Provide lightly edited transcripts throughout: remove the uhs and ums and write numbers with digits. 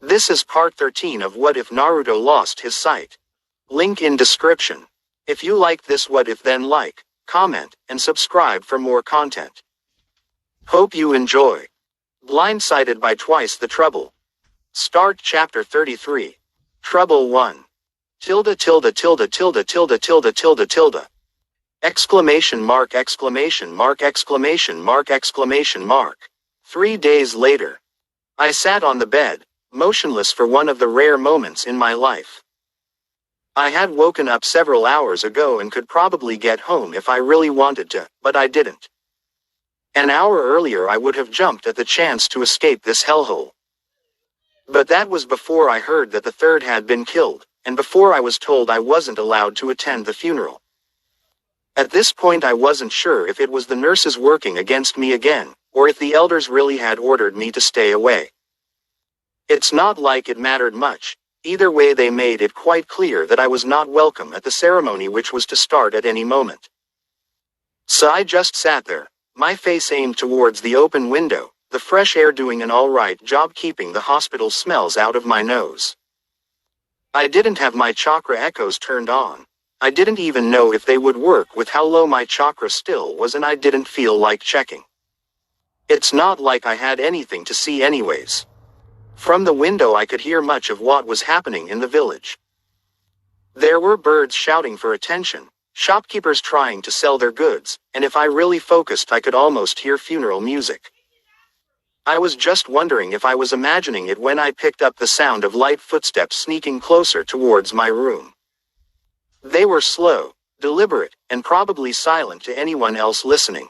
This is part 13 of What If Naruto Lost His Sight. Link in description. If you like this what if, then like, comment, and subscribe for more content. Hope you enjoy. Blindsided by twice the trouble. Start chapter 33. Trouble 1. Tilde tilde tilde tilde tilde tilde tilde tilde. Exclamation mark exclamation mark exclamation mark exclamation mark. 3 days later. I sat on the bed, motionless for one of the rare moments in my life. I had woken up several hours ago and could probably get home if I really wanted to, but I didn't. An hour earlier I would have jumped at the chance to escape this hellhole. But that was before I heard that the third had been killed, and before I was told I wasn't allowed to attend the funeral. At this point I wasn't sure if it was the nurses working against me again, or if the elders really had ordered me to stay away. It's not like it mattered much. Either way, they made it quite clear that I was not welcome at the ceremony, which was to start at any moment. So I just sat there, my face aimed towards the open window, the fresh air doing an alright job keeping the hospital smells out of my nose. I didn't have my chakra echoes turned on. I didn't even know if they would work with how low my chakra still was, and I didn't feel like checking. It's not like I had anything to see anyways. From the window I could hear much of what was happening in the village. There were birds shouting for attention, shopkeepers trying to sell their goods, and if I really focused I could almost hear funeral music. I was just wondering if I was imagining it when I picked up the sound of light footsteps sneaking closer towards my room. They were slow, deliberate, and probably silent to anyone else listening.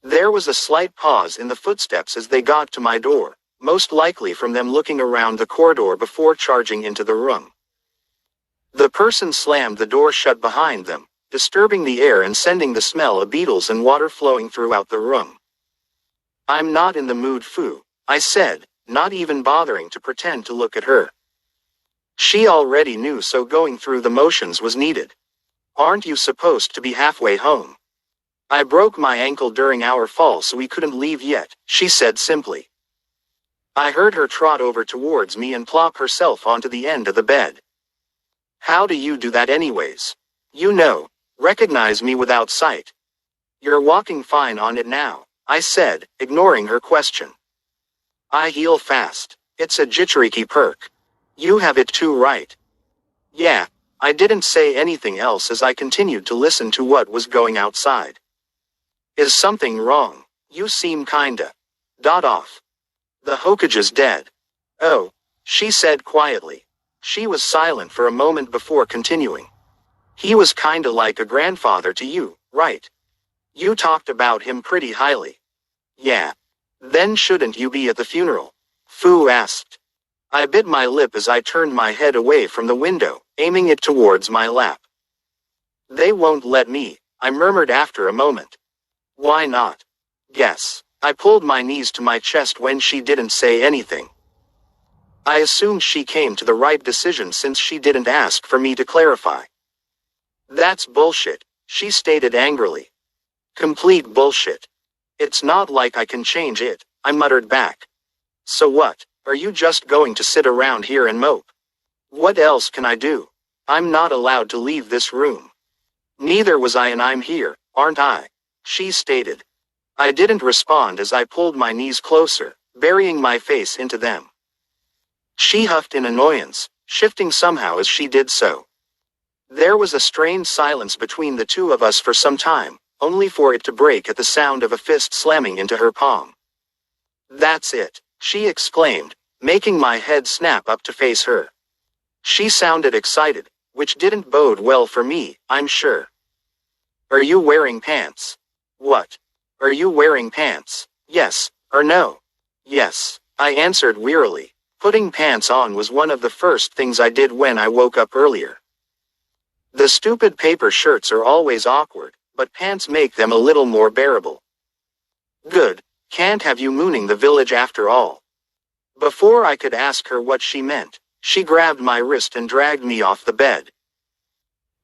There was a slight pause in the footsteps as they got to my door, most likely from them looking around the corridor before charging into the room. The person slammed the door shut behind them, disturbing the air and sending the smell of beetles and water flowing throughout the room. "I'm not in the mood, Fu," I said, not even bothering to pretend to look at her. She already knew, so going through the motions was needed. "Aren't you supposed to be halfway home?" "I broke my ankle during our fall, so we couldn't leave yet," she said simply. I heard her trot over towards me and plop herself onto the end of the bed. "How do you do that anyways? Recognize me without sight." "You're walking fine on it now," I said, ignoring her question. "I heal fast. It's a Jichuriki perk. You have it too, right?" "Yeah." I didn't say anything else as I continued to listen to what was going outside. "Is something wrong? You seem kinda off. The Hokage's dead." "Oh," she said quietly. She was silent for a moment before continuing. "He was kinda like a grandfather to you, right? You talked about him pretty highly." "Yeah. Then shouldn't you be at the funeral?" Fu asked. I bit my lip as I turned my head away from the window, aiming it towards my lap. "They won't let me," I murmured after a moment. "Why not?" "Guess." I pulled my knees to my chest when she didn't say anything. I assumed she came to the right decision since she didn't ask for me to clarify. "That's bullshit," she stated angrily. "Complete bullshit. It's not like I can change it," I muttered back. "So what, are you just going to sit around here and mope? What else can I do? I'm not allowed to leave this room." "Neither was I, and I'm here, aren't I?" she stated. I didn't respond as I pulled my knees closer, burying my face into them. She huffed in annoyance, shifting somehow as she did so. There was a strained silence between the two of us for some time, only for it to break at the sound of a fist slamming into her palm. "That's it," she exclaimed, making my head snap up to face her. She sounded excited, which didn't bode well for me, I'm sure. "Are you wearing pants?" "What? Are you wearing pants? Yes, or no?" "Yes," I answered wearily. Putting pants on was one of the first things I did when I woke up earlier. The stupid paper shirts are always awkward, but pants make them a little more bearable. "Good. Can't have you mooning the village after all." Before I could ask her what she meant, she grabbed my wrist and dragged me off the bed.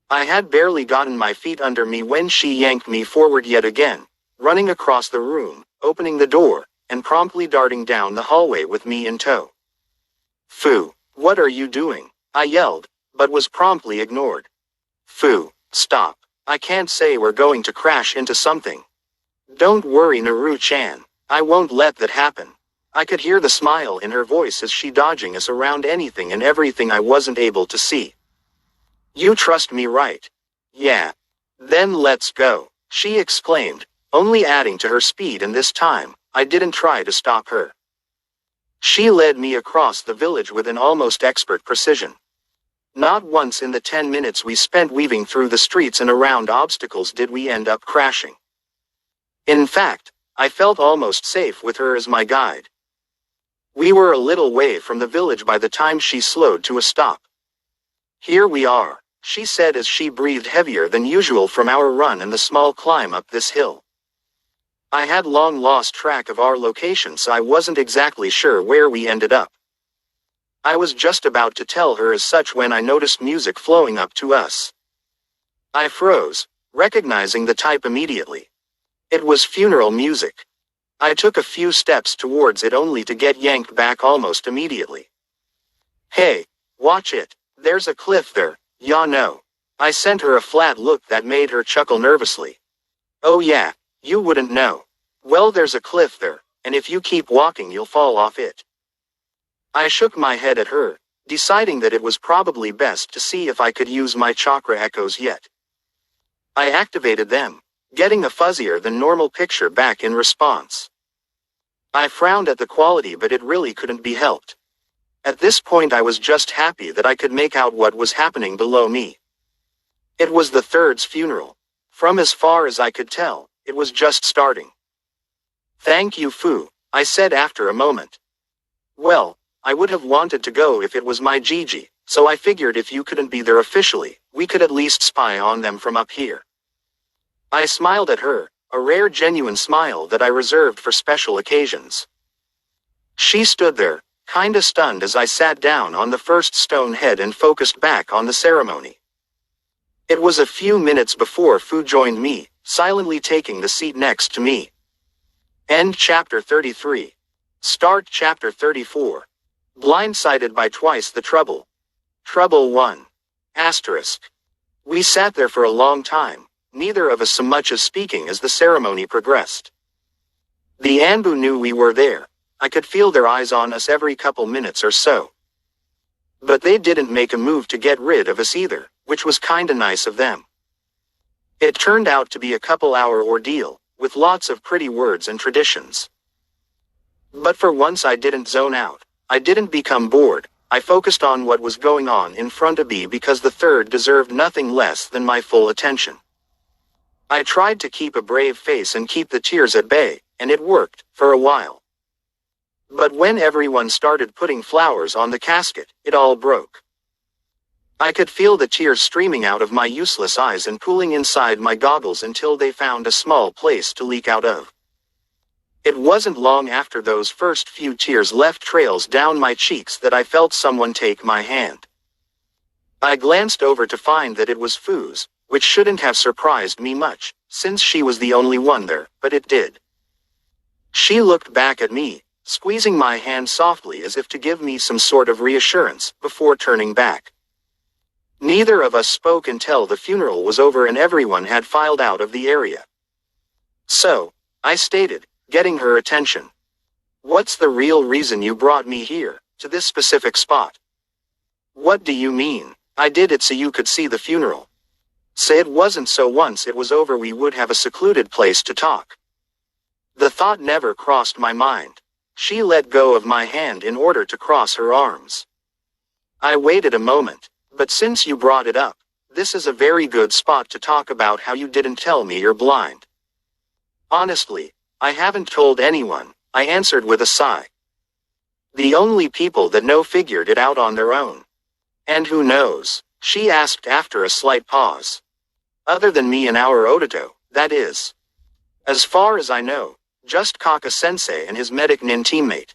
I had barely gotten my feet under me when she yanked me forward yet again, running across the room, opening the door, and promptly darting down the hallway with me in tow. Fu, what are you doing? I yelled, but was promptly ignored. Fu, stop. I can't say we're going to crash into something. Don't worry, Naru-chan. I won't let that happen. I could hear the smile in her voice as she dodging us around anything and everything I wasn't able to see. You trust me, right? Yeah. Then let's go, she exclaimed, only adding to her speed, and this time, I didn't try to stop her. She led me across the village with an almost expert precision. Not once in the 10 minutes we spent weaving through the streets and around obstacles did we end up crashing. In fact, I felt almost safe with her as my guide. We were a little way from the village by the time she slowed to a stop. Here we are, she said as she breathed heavier than usual from our run and the small climb up this hill. I had long lost track of our location, so I wasn't exactly sure where we ended up. I was just about to tell her as such when I noticed music flowing up to us. I froze, recognizing the type immediately. It was funeral music. I took a few steps towards it only to get yanked back almost immediately. Hey, watch it, there's a cliff there, ya know. I sent her a flat look that made her chuckle nervously. Oh yeah, you wouldn't know. Well, there's a cliff there, and if you keep walking you'll fall off it. I shook my head at her, deciding that it was probably best to see if I could use my chakra echoes yet. I activated them, getting a fuzzier than normal picture back in response. I frowned at the quality, but it really couldn't be helped. At this point I was just happy that I could make out what was happening below me. It was the third's funeral. From as far as I could tell, it was just starting. Thank you, Fu, I said after a moment. Well, I would have wanted to go if it was my Gigi, so I figured if you couldn't be there officially, we could at least spy on them from up here. I smiled at her, a rare genuine smile that I reserved for special occasions. She stood there, kinda stunned as I sat down on the first stone head and focused back on the ceremony. It was a few minutes before Fu joined me, silently taking the seat next to me. End chapter 33. Start chapter 34. Blindsided by twice the trouble. Trouble 1. Asterisk. We sat there for a long time, neither of us so much as speaking as the ceremony progressed. The Anbu knew we were there. I could feel their eyes on us every couple minutes or so. But they didn't make a move to get rid of us either, which was kinda nice of them. It turned out to be a couple-hour ordeal, with lots of pretty words and traditions. But for once I didn't zone out. I didn't become bored. I focused on what was going on in front of me because the third deserved nothing less than my full attention. I tried to keep a brave face and keep the tears at bay, and it worked, for a while. But when everyone started putting flowers on the casket, it all broke. I could feel the tears streaming out of my useless eyes and pooling inside my goggles until they found a small place to leak out of. It wasn't long after those first few tears left trails down my cheeks that I felt someone take my hand. I glanced over to find that it was Fu's, which shouldn't have surprised me much, since she was the only one there, but it did. She looked back at me, squeezing my hand softly as if to give me some sort of reassurance, before turning back. Neither of us spoke until the funeral was over and everyone had filed out of the area. So, I stated, getting her attention. What's the real reason you brought me here, to this specific spot? What do you mean? I did it so you could see the funeral. Say it wasn't so once it was over we would have a secluded place to talk. The thought never crossed my mind. She let go of my hand in order to cross her arms. I waited a moment, but since you brought it up, this is a very good spot to talk about how you didn't tell me you're blind. Honestly, I haven't told anyone, I answered with a sigh. The only people that know figured it out on their own. And who knows? She asked after a slight pause. Other than me and our Otato, that is. As far as I know, just Kaka-sensei and his medic nin teammate.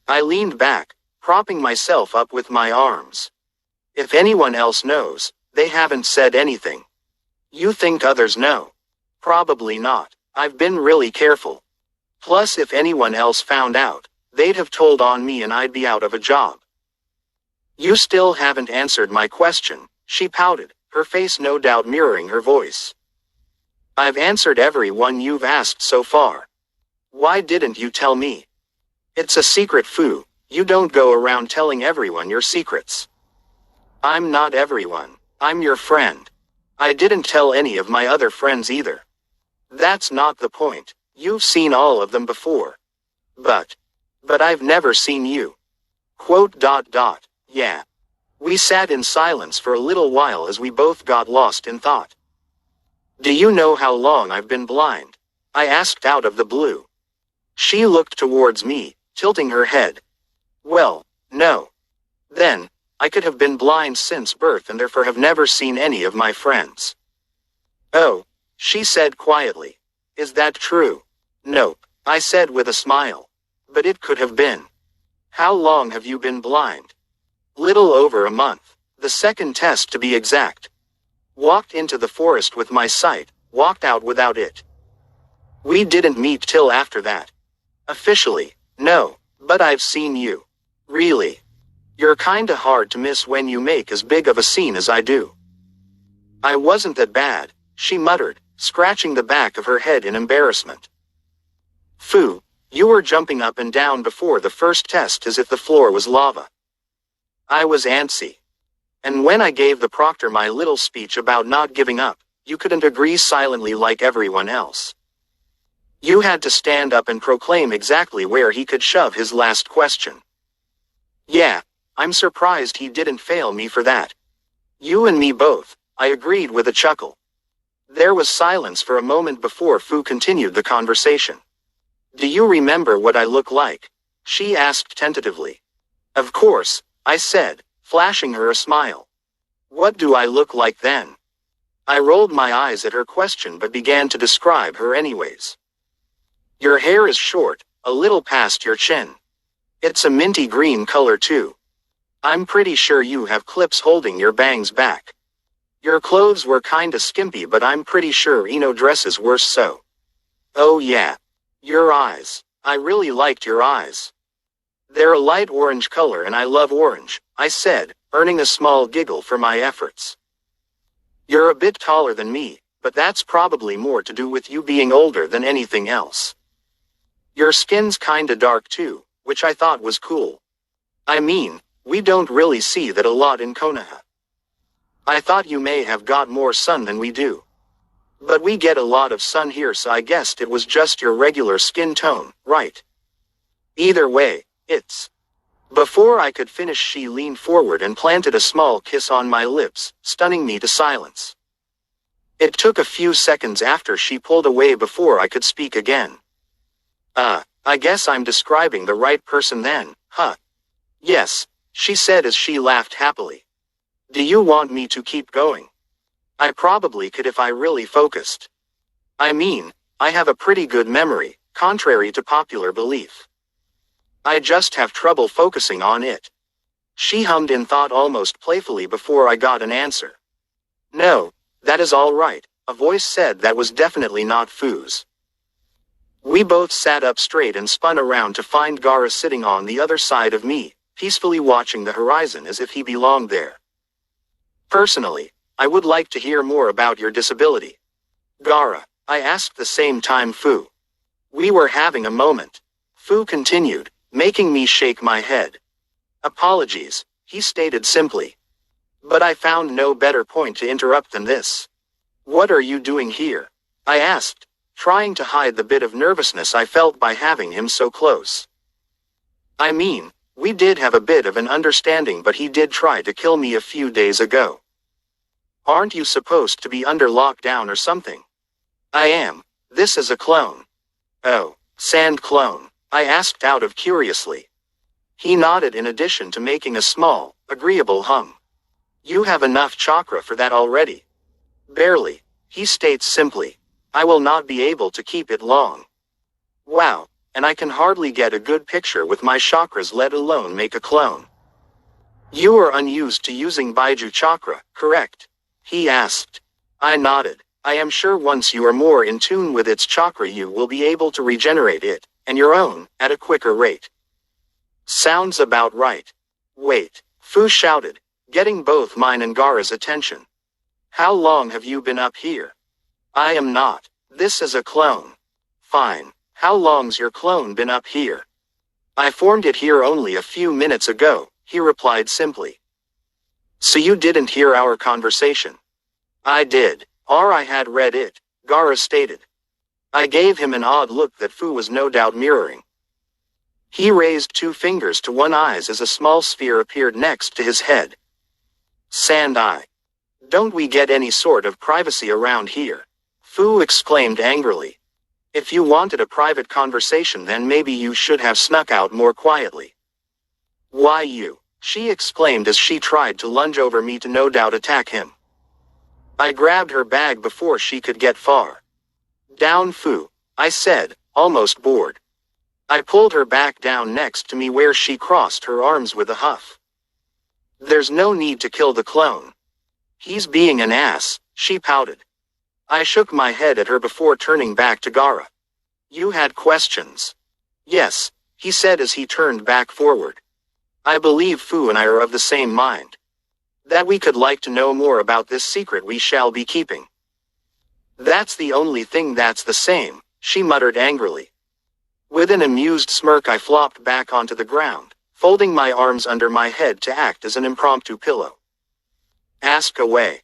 I leaned back, propping myself up with my arms. If anyone else knows, they haven't said anything. You think others know? Probably not. I've been really careful. Plus if anyone else found out, they'd have told on me and I'd be out of a job. You still haven't answered my question, she pouted, her face no doubt mirroring her voice. I've answered every one you've asked so far. Why didn't you tell me? It's a secret, Fu. You don't go around telling everyone your secrets. I'm not everyone. I'm your friend. I didn't tell any of my other friends either. That's not the point. You've seen all of them before. But I've never seen you. Quote. Yeah. We sat in silence for a little while as we both got lost in thought. Do you know how long I've been blind? I asked out of the blue. She looked towards me, tilting her head. Well, no. Then, I could have been blind since birth and therefore have never seen any of my friends. Oh, she said quietly. Is that true? Nope, I said with a smile. But it could have been. How long have you been blind? Little over a month. The second test to be exact. Walked into the forest with my sight, walked out without it. We didn't meet till after that. Officially, no, but I've seen you. Really. You're kinda hard to miss when you make as big of a scene as I do. I wasn't that bad, she muttered, scratching the back of her head in embarrassment. Fu, you were jumping up and down before the first test as if the floor was lava. I was antsy. And when I gave the proctor my little speech about not giving up, you couldn't agree silently like everyone else. You had to stand up and proclaim exactly where he could shove his last question. Yeah, I'm surprised he didn't fail me for that. You and me both, I agreed with a chuckle. There was silence for a moment before Fu continued the conversation. Do you remember what I look like? She asked tentatively. Of course, I said, flashing her a smile. What do I look like then? I rolled my eyes at her question but began to describe her anyways. Your hair is short, a little past your chin. It's a minty green color too. I'm pretty sure you have clips holding your bangs back. Your clothes were kinda skimpy but I'm pretty sure Eno dresses were so. Oh yeah. Your eyes. I really liked your eyes. They're a light orange color and I love orange, I said, earning a small giggle for my efforts. You're a bit taller than me, but that's probably more to do with you being older than anything else. Your skin's kinda dark too, which I thought was cool. I mean, we don't really see that a lot in Konoha. I thought you may have got more sun than we do. But we get a lot of sun here, so I guessed it was just your regular skin tone, right? Either way, it's... Before I could finish, she leaned forward and planted a small kiss on my lips, stunning me to silence. It took a few seconds after she pulled away before I could speak again. I guess I'm describing the right person then, huh? Yes, she said as she laughed happily. Do you want me to keep going? I probably could if I really focused. I mean, I have a pretty good memory, contrary to popular belief. I just have trouble focusing on it. She hummed in thought almost playfully before I got an answer. No, that is all right, a voice said that was definitely not Fu's. We both sat up straight and spun around to find Gaara sitting on the other side of me, peacefully watching the horizon as if he belonged there. Personally, I would like to hear more about your disability. Gaara, I asked the same time Fu. We were having a moment. Fu continued, making me shake my head. Apologies, he stated simply. But I found no better point to interrupt than this. What are you doing here? I asked, trying to hide the bit of nervousness I felt by having him so close. I mean, we did have a bit of an understanding, but he did try to kill me a few days ago. Aren't you supposed to be under lockdown or something? I am. This is a clone. Oh, sand clone, I asked out of curiously. He nodded in addition to making a small, agreeable hum. You have enough chakra for that already. Barely, he states simply. I will not be able to keep it long. Wow, and I can hardly get a good picture with my chakras, let alone make a clone. You are unused to using Baiju chakra, correct? He asked. I nodded. I am sure once you are more in tune with its chakra you will be able to regenerate it, and your own, at a quicker rate. Sounds about right. Wait, Fu shouted, getting both mine and Gaara's attention. How long have you been up here? I am not. This is a clone. Fine. How long's your clone been up here? I formed it here only a few minutes ago, he replied simply. So you didn't hear our conversation? I did, or I had read it, Gaara stated. I gave him an odd look that Fu was no doubt mirroring. He raised 2 fingers to one eye as a small sphere appeared next to his head. Sand Eye. Don't we get any sort of privacy around here? Fu exclaimed angrily. If you wanted a private conversation, then maybe you should have snuck out more quietly. Why you? She exclaimed as she tried to lunge over me to no doubt attack him. I grabbed her bag before she could get far. Down, Fu, I said, almost bored. I pulled her back down next to me where she crossed her arms with a huff. There's no need to kill the clone. He's being an ass, she pouted. I shook my head at her before turning back to Gaara. You had questions. Yes, he said as he turned back forward. I believe Fu and I are of the same mind. That we could like to know more about this secret we shall be keeping. That's the only thing that's the same, she muttered angrily. With an amused smirk I flopped back onto the ground, folding my arms under my head to act as an impromptu pillow. Ask away.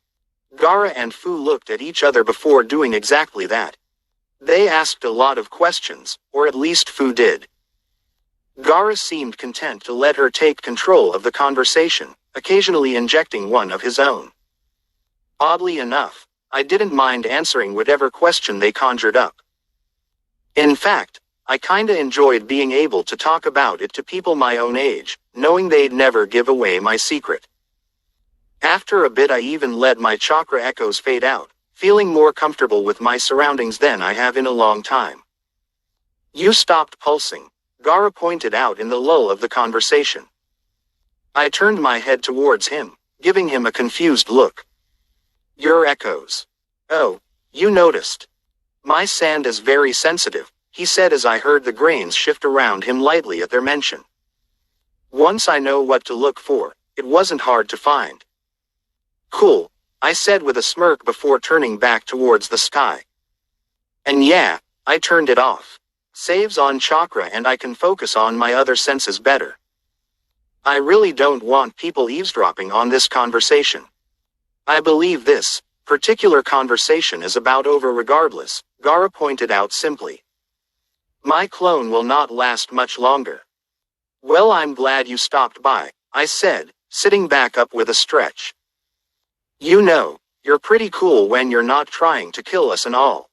Gaara and Fu looked at each other before doing exactly that. They asked a lot of questions, or at least Fu did. Gaara seemed content to let her take control of the conversation, occasionally injecting one of his own. Oddly enough, I didn't mind answering whatever question they conjured up. In fact, I kinda enjoyed being able to talk about it to people my own age, knowing they'd never give away my secret. After a bit I even let my chakra echoes fade out, feeling more comfortable with my surroundings than I have in a long time. You stopped pulsing, Gaara pointed out in the lull of the conversation. I turned my head towards him, giving him a confused look. Your echoes. Oh, you noticed. My sand is very sensitive, he said as I heard the grains shift around him lightly at their mention. Once I know what to look for, it wasn't hard to find. Cool, I said with a smirk before turning back towards the sky. And yeah, I turned it off. Saves on chakra and I can focus on my other senses better. I really don't want people eavesdropping on this conversation. I believe this particular conversation is about over regardless, Gaara pointed out simply. My clone will not last much longer. Well, I'm glad you stopped by, I said, sitting back up with a stretch. You know, you're pretty cool when you're not trying to kill us and all.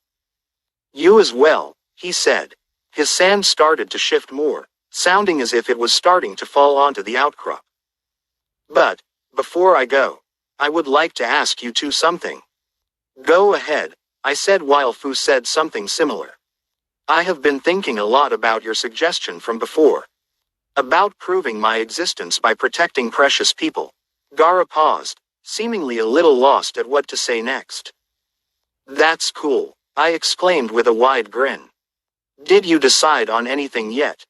You as well, he said. His sand started to shift more, sounding as if it was starting to fall onto the outcrop. But, before I go, I would like to ask you two something. Go ahead, I said while Fu said something similar. I have been thinking a lot about your suggestion from before. About proving my existence by protecting precious people. Gaara paused, seemingly a little lost at what to say next. That's cool, I exclaimed with a wide grin. Did you decide on anything yet?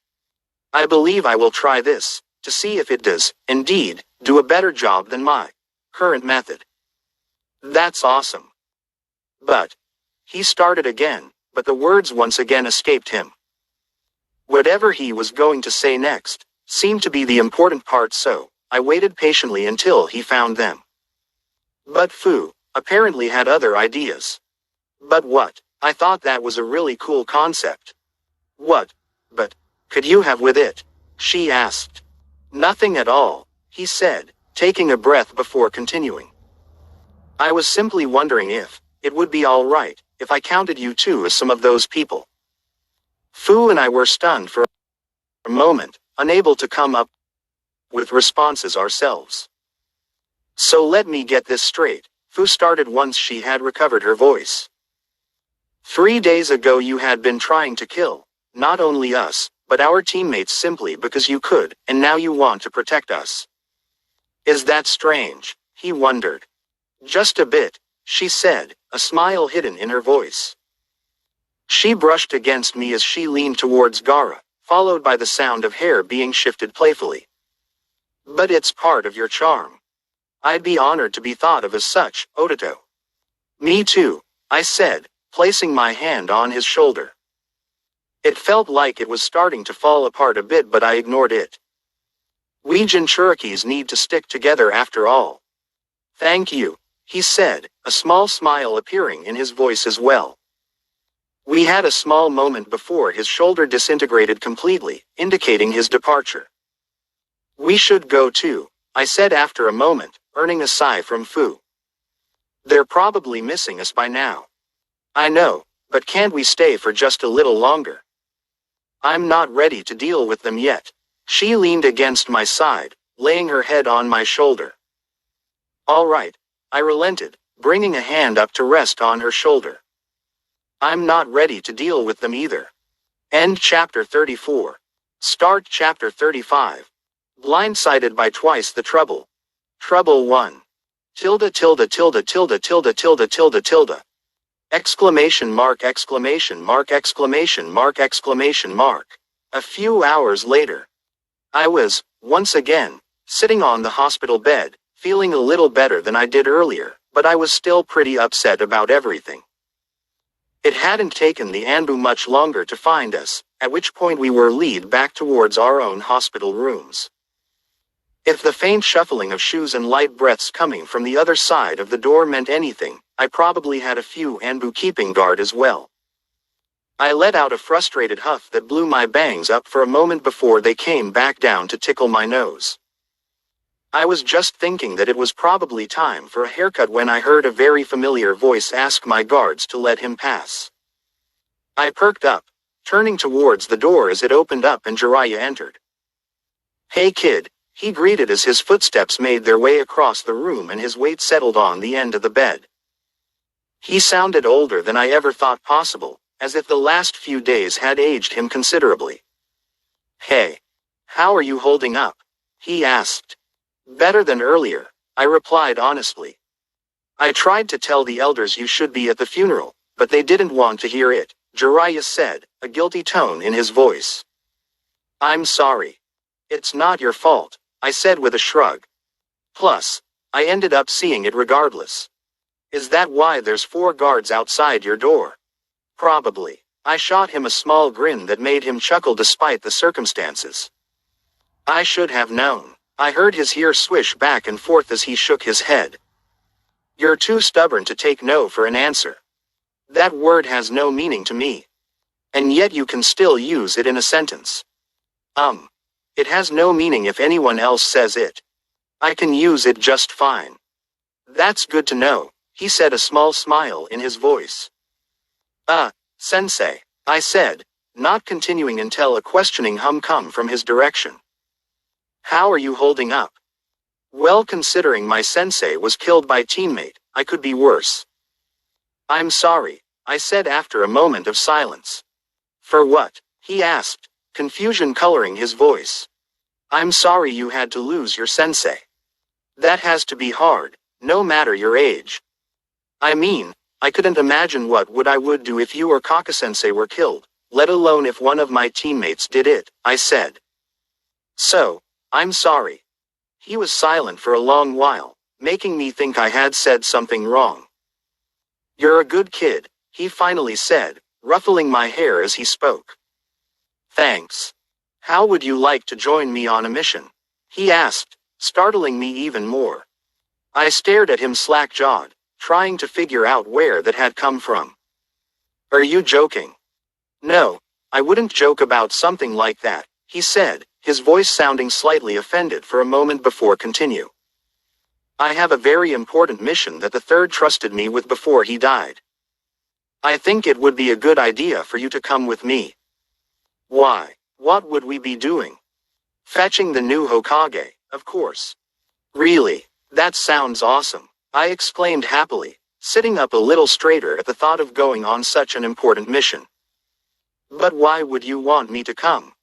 I believe I will try this, to see if it does, indeed, do a better job than my current method. That's awesome. But, he started again, but the words once again escaped him. Whatever he was going to say next, seemed to be the important part, so I waited patiently until he found them. But Fu apparently had other ideas. But what? I thought that was a really cool concept. What? But could you have with it? She asked. Nothing at all, he said, taking a breath before continuing. I was simply wondering if it would be all right if I counted you two as some of those people. Fu and I were stunned for a moment, unable to come up with responses ourselves. So let me get this straight, Fu started once she had recovered her voice. 3 days ago you had been trying to kill, not only us, but our teammates simply because you could, and now you want to protect us. Is that strange? He wondered. Just a bit, she said, a smile hidden in her voice. She brushed against me as she leaned towards Gaara, followed by the sound of hair being shifted playfully. But it's part of your charm. I'd be honored to be thought of as such, Otato. Me too, I said, placing my hand on his shoulder. It felt like it was starting to fall apart a bit, but I ignored it. We Jinchurikis need to stick together after all. Thank you, he said, a small smile appearing in his voice as well. We had a small moment before his shoulder disintegrated completely, indicating his departure. We should go too, I said after a moment, earning a sigh from Fu. They're probably missing us by now. I know, but can't we stay for just a little longer? I'm not ready to deal with them yet. She leaned against my side, laying her head on my shoulder. All right, I relented, bringing a hand up to rest on her shoulder. I'm not ready to deal with them either. End chapter 34. Start chapter 35. Blindsided by twice the trouble. Trouble 1. Tilde tilde tilde tilde tilde tilde tilde tilde. Exclamation mark exclamation mark exclamation mark exclamation mark. A few hours later. I was, once again, sitting on the hospital bed, feeling a little better than I did earlier, but I was still pretty upset about everything. It hadn't taken the Anbu much longer to find us, at which point we were led back towards our own hospital rooms. If the faint shuffling of shoes and light breaths coming from the other side of the door meant anything, I probably had a few Anbu keeping guard as well. I let out a frustrated huff that blew my bangs up for a moment before they came back down to tickle my nose. I was just thinking that it was probably time for a haircut when I heard a very familiar voice ask my guards to let him pass. I perked up, turning towards the door as it opened up and Jiraiya entered. Hey kid, he greeted as his footsteps made their way across the room and his weight settled on the end of the bed. He sounded older than I ever thought possible, as if the last few days had aged him considerably. Hey, how are you holding up? He asked. Better than earlier, I replied honestly. I tried to tell the elders you should be at the funeral, but they didn't want to hear it, Jiraiya said, a guilty tone in his voice. I'm sorry. It's not your fault, I said with a shrug. Plus, I ended up seeing it regardless. Is that why there's 4 guards outside your door? Probably. I shot him a small grin that made him chuckle despite the circumstances. I should have known. I heard his hair swish back and forth as he shook his head. You're too stubborn to take no for an answer. That word has no meaning to me. And yet you can still use it in a sentence. It has no meaning if anyone else says it. I can use it just fine. That's good to know, he said, a small smile in his voice. Sensei, I said, not continuing until a questioning hum come from his direction. How are you holding up? Well, considering my sensei was killed by teammate, I could be worse. I'm sorry, I said after a moment of silence. For what? He asked, confusion coloring his voice. I'm sorry you had to lose your sensei. That has to be hard, no matter your age. I mean, I couldn't imagine what I would do if you or Kaka-sensei were killed, let alone if one of my teammates did it, I said. So, I'm sorry. He was silent for a long while, making me think I had said something wrong. You're a good kid, he finally said, ruffling my hair as he spoke. Thanks. How would you like to join me on a mission? He asked, startling me even more. I stared at him slack-jawed, trying to figure out where that had come from. Are you joking? No, I wouldn't joke about something like that, he said, his voice sounding slightly offended for a moment before continue. I have a very important mission that the third trusted me with before he died. I think it would be a good idea for you to come with me. Why? What would we be doing? Fetching the new Hokage, of course. Really? That sounds awesome, I exclaimed happily, sitting up a little straighter at the thought of going on such an important mission. But why would you want me to come?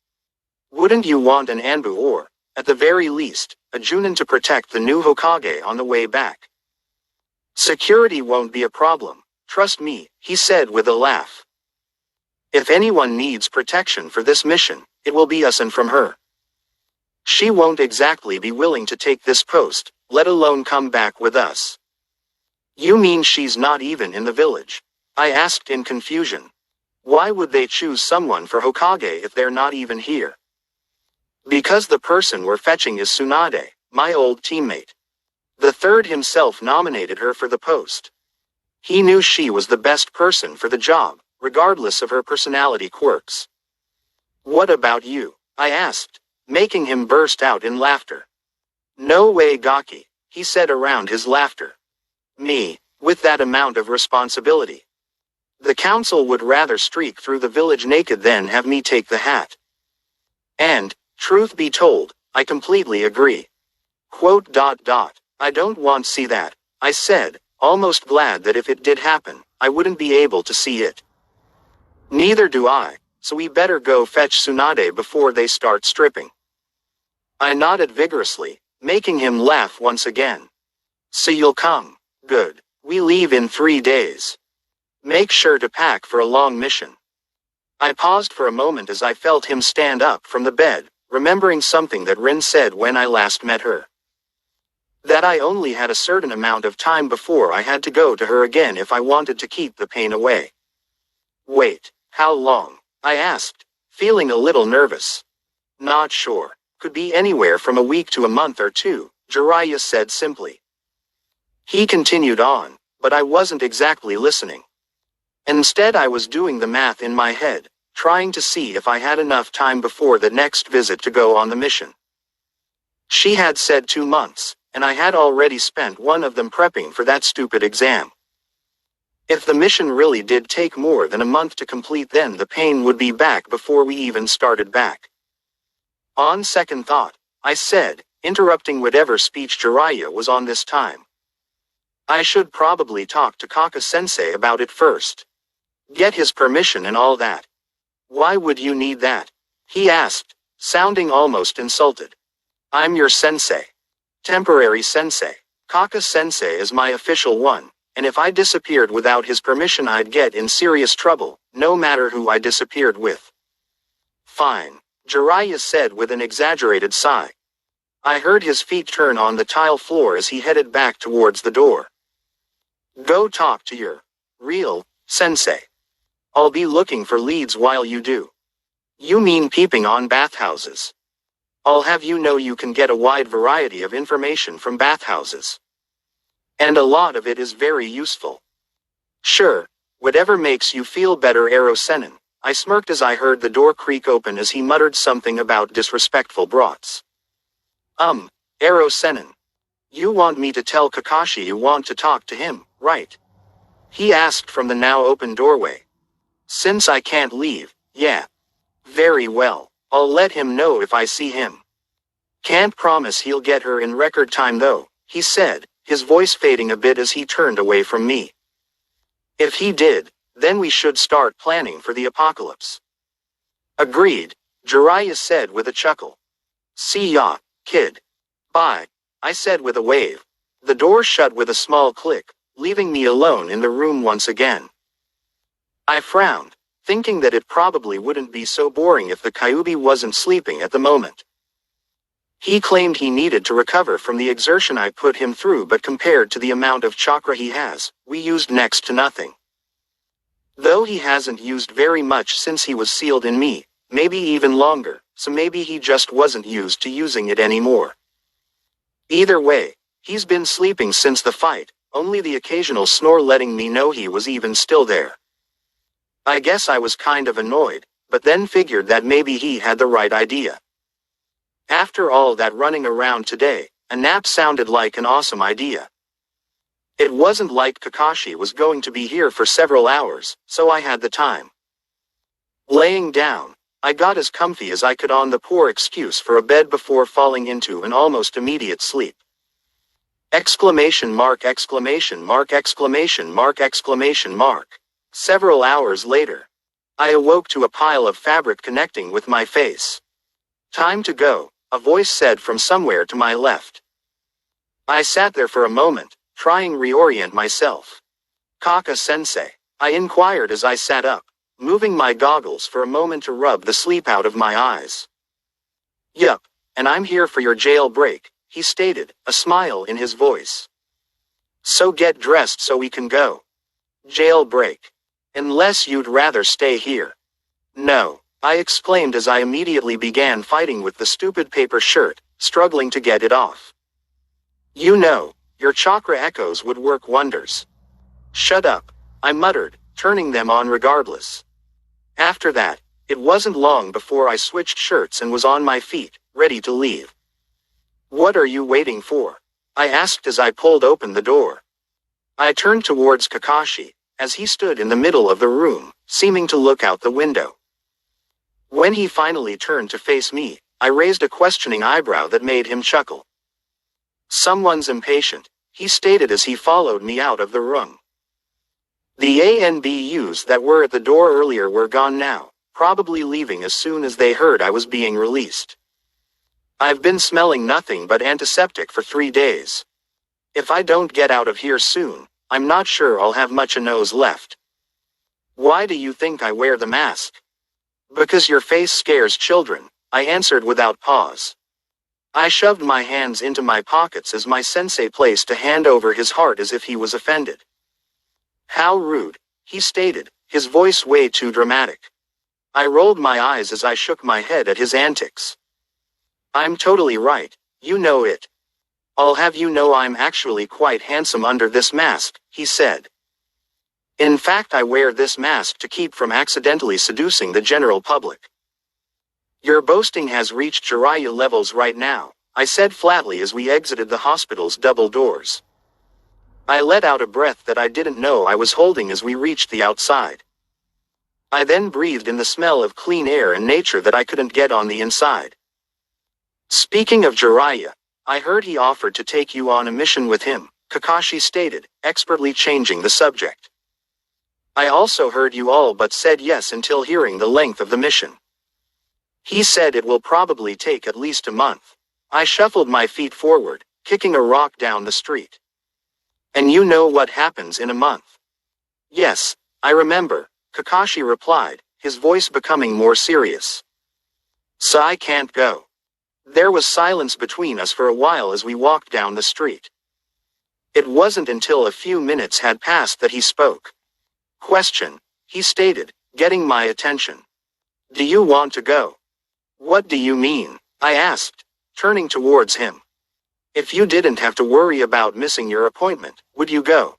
Wouldn't you want an Anbu or, at the very least, a Junin to protect the new Hokage on the way back? Security won't be a problem, trust me, he said with a laugh. If anyone needs protection for this mission, it will be us and from her. She won't exactly be willing to take this post, let alone come back with us. You mean she's not even in the village? I asked in confusion. Why would they choose someone for Hokage if they're not even here? Because the person we're fetching is Tsunade, my old teammate. The third himself nominated her for the post. He knew she was the best person for the job, regardless of her personality quirks. What about you? I asked, making him burst out in laughter. No way, Gaki, he said around his laughter. Me, with that amount of responsibility. The council would rather streak through the village naked than have me take the hat. And, truth be told, I completely agree. I don't want to see that, I said, almost glad that if it did happen, I wouldn't be able to see it. Neither do I, so we better go fetch Tsunade before they start stripping. I nodded vigorously, making him laugh once again. So you'll come. Good. We leave in 3 days. Make sure to pack for a long mission. I paused for a moment as I felt him stand up from the bed, remembering something that Rin said when I last met her. That I only had a certain amount of time before I had to go to her again if I wanted to keep the pain away. Wait, how long? I asked, feeling a little nervous. Not sure. Could be anywhere from a week to a month or two, Jiraiya said simply. He continued on, but I wasn't exactly listening. Instead I was doing the math in my head, trying to see if I had enough time before the next visit to go on the mission. She had said 2 months, and I had already spent one of them prepping for that stupid exam. If the mission really did take more than a month to complete, then the pain would be back before we even started back. On second thought, I said, interrupting whatever speech Jiraiya was on this time. I should probably talk to Kaka-sensei about it first. Get his permission and all that. Why would you need that? He asked, sounding almost insulted. I'm your sensei. Temporary sensei. Kaka-sensei is my official one, and if I disappeared without his permission I'd get in serious trouble, no matter who I disappeared with. Fine, Jiraiya said with an exaggerated sigh. I heard his feet turn on the tile floor as he headed back towards the door. Go talk to your real sensei. I'll be looking for leads while you do. You mean peeping on bathhouses? I'll have you know you can get a wide variety of information from bathhouses. And a lot of it is very useful. Sure, whatever makes you feel better, Ero Sennin. I smirked as I heard the door creak open as he muttered something about disrespectful brats. Ero Sennin. You want me to tell Kakashi you want to talk to him, right? He asked from the now open doorway. Since I can't leave, yeah. Very well, I'll let him know if I see him. Can't promise he'll get her in record time though, he said, his voice fading a bit as he turned away from me. If he did, then we should start planning for the apocalypse. Agreed, Jiraiya said with a chuckle. See ya, kid. Bye, I said with a wave. The door shut with a small click, leaving me alone in the room once again. I frowned, thinking that it probably wouldn't be so boring if the Kyuubi wasn't sleeping at the moment. He claimed he needed to recover from the exertion I put him through, but compared to the amount of chakra he has, we used next to nothing. Though he hasn't used very much since he was sealed in me, maybe even longer, so maybe he just wasn't used to using it anymore. Either way, he's been sleeping since the fight, only the occasional snore letting me know he was even still there. I guess I was kind of annoyed, but then figured that maybe he had the right idea. After all that running around today, a nap sounded like an awesome idea. It wasn't like Kakashi was going to be here for several hours, so I had the time. Laying down, I got as comfy as I could on the poor excuse for a bed before falling into an almost immediate sleep. Exclamation mark, exclamation mark, exclamation mark, exclamation mark. Several hours later, I awoke to a pile of fabric connecting with my face. Time to go, a voice said from somewhere to my left. I sat there for a moment, trying to reorient myself. Kaka-sensei, I inquired as I sat up, moving my goggles for a moment to rub the sleep out of my eyes. Yup, And I'm here for your jailbreak, he stated, a smile in his voice. So get dressed so we can go. Jailbreak. Unless you'd rather stay here. No, I exclaimed as I immediately began fighting with the stupid paper shirt, struggling to get it off. You know, your chakra echoes would work wonders. Shut up, I muttered, turning them on regardless. After that, it wasn't long before I switched shirts and was on my feet, ready to leave. What are you waiting for? I asked as I pulled open the door. I turned towards Kakashi, as he stood in the middle of the room, seeming to look out the window. When he finally turned to face me, I raised a questioning eyebrow that made him chuckle. Someone's impatient, he stated as he followed me out of the room. The ANBUs that were at the door earlier were gone now, probably leaving as soon as they heard I was being released. I've been smelling nothing but antiseptic for 3 days. If I don't get out of here soon, I'm not sure I'll have much a nose left. Why do you think I wear the mask? Because your face scares children, I answered without pause. I shoved my hands into my pockets as my sensei placed a hand over his heart as if he was offended. How rude, he stated, his voice way too dramatic. I rolled my eyes as I shook my head at his antics. I'm totally right, you know it. I'll have you know I'm actually quite handsome under this mask, he said. In fact, I wear this mask to keep from accidentally seducing the general public. Your boasting has reached Jiraiya levels right now, I said flatly as we exited the hospital's double doors. I let out a breath that I didn't know I was holding as we reached the outside. I then breathed in the smell of clean air and nature that I couldn't get on the inside. Speaking of Jiraiya, I heard he offered to take you on a mission with him, Kakashi stated, expertly changing the subject. I also heard you all but said yes until hearing the length of the mission. He said it will probably take at least a month. I shuffled my feet forward, kicking a rock down the street. And you know what happens in a month? Yes, I remember, Kakashi replied, his voice becoming more serious. So I can't go. There was silence between us for a while as we walked down the street. It wasn't until a few minutes had passed that he spoke. Question, he stated, getting my attention. Do you want to go? What do you mean? I asked, turning towards him. If you didn't have to worry about missing your appointment, would you go?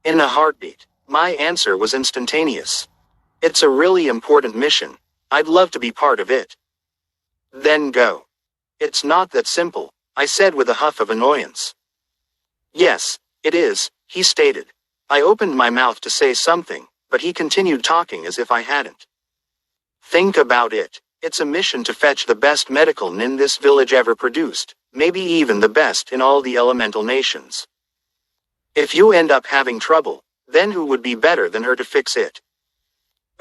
In a heartbeat, my answer was instantaneous. It's a really important mission. I'd love to be part of it. Then go. It's not that simple, I said with a huff of annoyance. Yes, it is, he stated. I opened my mouth to say something, but he continued talking as if I hadn't. Think about it. It's a mission to fetch the best medical nin this village ever produced, maybe even the best in all the elemental nations. If you end up having trouble, then who would be better than her to fix it?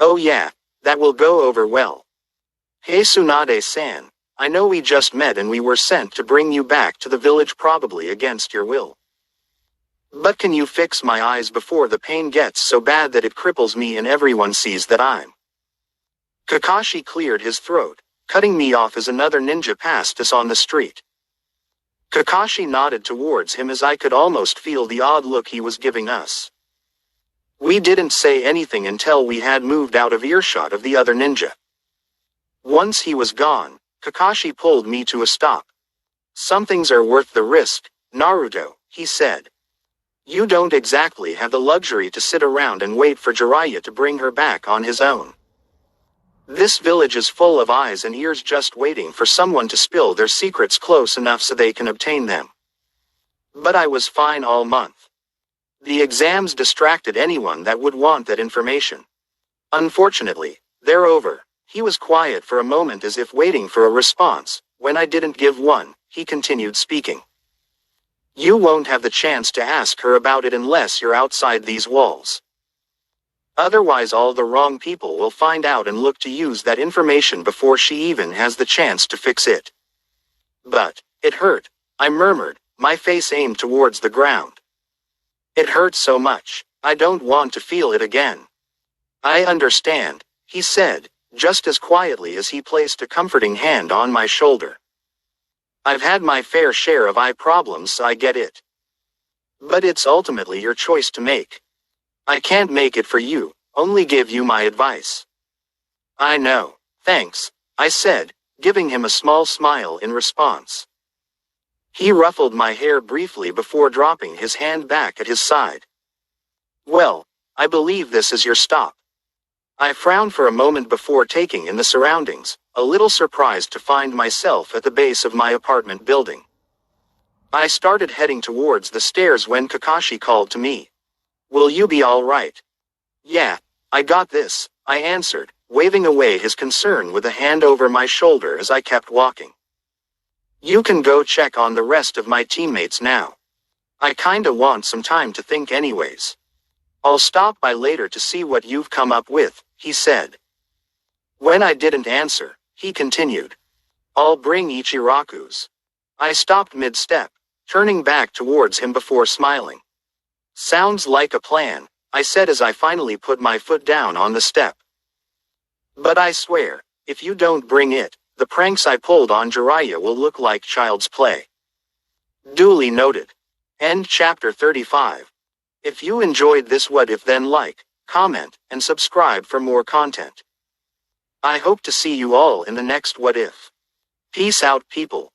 Oh yeah, that will go over well. Hey Tsunade-san, I know we just met and we were sent to bring you back to the village probably against your will. But can you fix my eyes before the pain gets so bad that it cripples me and everyone sees that I'm... Kakashi cleared his throat, cutting me off as another ninja passed us on the street. Kakashi nodded towards him as I could almost feel the odd look he was giving us. We didn't say anything until we had moved out of earshot of the other ninja. Once he was gone, Kakashi pulled me to a stop. Some things are worth the risk, Naruto, he said. You don't exactly have the luxury to sit around and wait for Jiraiya to bring her back on his own. This village is full of eyes and ears just waiting for someone to spill their secrets close enough so they can obtain them. But I was fine all month. The exams distracted anyone that would want that information. Unfortunately, they're over. He was quiet for a moment as if waiting for a response. When I didn't give one, he continued speaking. You won't have the chance to ask her about it unless you're outside these walls. Otherwise all the wrong people will find out and look to use that information before she even has the chance to fix it. But, it hurt, I murmured, my face aimed towards the ground. It hurt so much, I don't want to feel it again. I understand, he said, just as quietly as he placed a comforting hand on my shoulder. I've had my fair share of eye problems, so I get it. But it's ultimately your choice to make. I can't make it for you, only give you my advice. I know, thanks, I said, giving him a small smile in response. He ruffled my hair briefly before dropping his hand back at his side. Well, I believe this is your stop. I frowned for a moment before taking in the surroundings, a little surprised to find myself at the base of my apartment building. I started heading towards the stairs when Kakashi called to me. Will you be all right? Yeah, I got this, I answered, waving away his concern with a hand over my shoulder as I kept walking. You can go check on the rest of my teammates now. I kinda want some time to think anyways. I'll stop by later to see what you've come up with, he said. When I didn't answer, he continued. I'll bring Ichiraku's. I stopped mid-step, turning back towards him before smiling. Sounds like a plan, I said as I finally put my foot down on the step. But I swear, if you don't bring it, the pranks I pulled on Jiraiya will look like child's play. Duly noted. End chapter 35. If you enjoyed this what if then like, comment, and subscribe for more content. I hope to see you all in the next what if. Peace out people.